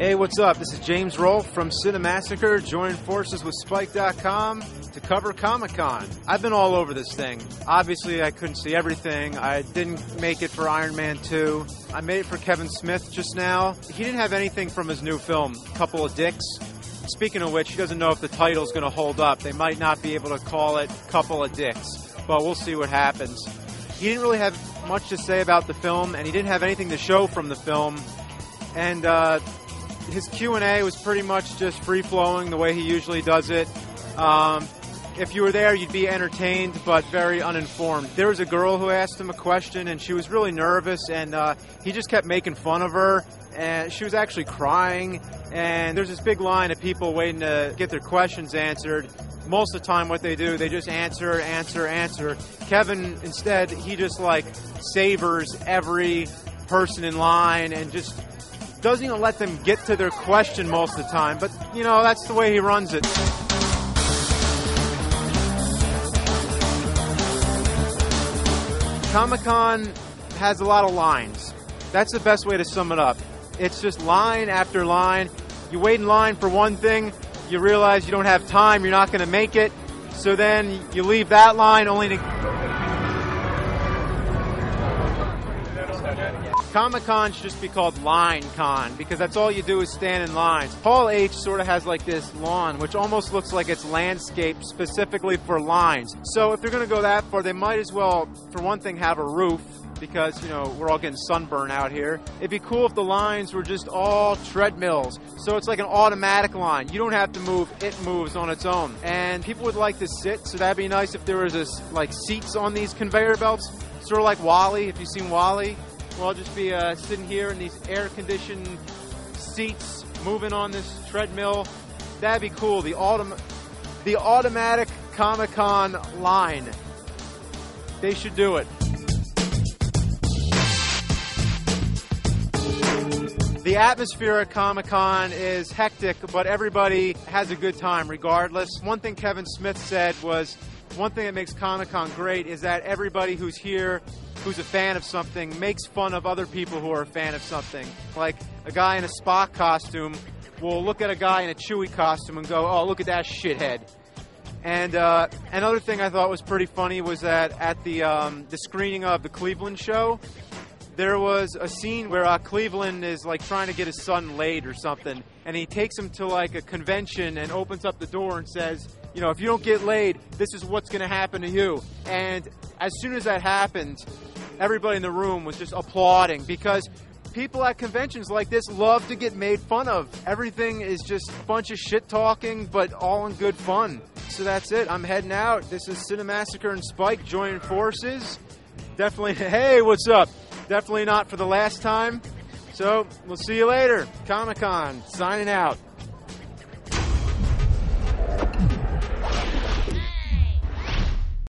Hey, what's up? This is James Rolfe from CineMassacre, joining forces with Spike.com to cover Comic-Con. I've been all over this thing. Obviously, I couldn't see everything. I didn't make it for Iron Man 2. I made it for Kevin Smith just now. He didn't have anything from his new film, Couple of Dicks. Speaking of which, he doesn't know if the title's going to hold up. They might not be able to call it Couple of Dicks, but we'll see what happens. He didn't really have much to say about the film, and he didn't have anything to show from the film. And his Q&A was pretty much just free-flowing the way he usually does it. If you were there, you'd be entertained, but very uninformed. There was a girl who asked him a question, and she was really nervous, and he just kept making fun of her, and she was actually crying. And there's this big line of people waiting to get their questions answered. Most of the time what they do, they just answer. Kevin, instead, he just like savors every person in line and just doesn't even let them get to their question most of the time. But, you know, that's the way he runs it. Comic-Con has a lot of lines. That's the best way to sum it up. It's just line after line. You wait in line for one thing, you realize you don't have time, you're not going to make it, so then you leave that line only to... Comic-Con should just be called Line Con, because that's all you do is stand in lines. Hall H sort of has like this lawn, which almost looks like it's landscaped specifically for lines. So if they're going to go that far, they might as well, for one thing, have a roof, because, you know, we're all getting sunburn out here. It'd be cool if the lines were just all treadmills. So it's like an automatic line. You don't have to move, it moves on its own. And people would like to sit, so that'd be nice if there was this, like, seats on these conveyor belts. Sort of like WALL-E, if you've seen WALL-E. Well, I'll just be sitting here in these air-conditioned seats, moving on this treadmill. That'd be cool. The automatic Comic-Con line. They should do it. The atmosphere at Comic-Con is hectic, but everybody has a good time regardless. One thing Kevin Smith said was, one thing that makes Comic-Con great is that everybody who's here, who's a fan of something, makes fun of other people who are a fan of something. Like a guy in a Spock costume will look at a guy in a Chewie costume and go, oh, look at that shithead. And another thing I thought was pretty funny was that at the screening of the Cleveland show, there was a scene where Cleveland is like trying to get his son laid or something, and he takes him to like a convention and opens up the door and says, you know, if you don't get laid, this is what's going to happen to you. And as soon as that happened, everybody in the room was just applauding, because people at conventions like this love to get made fun of. Everything is just a bunch of shit talking, but all in good fun. So that's it. I'm heading out. This is CineMassacre and Spike joining forces. Definitely, hey, what's up? Definitely not for the last time. So, we'll see you later. Comic-Con, signing out.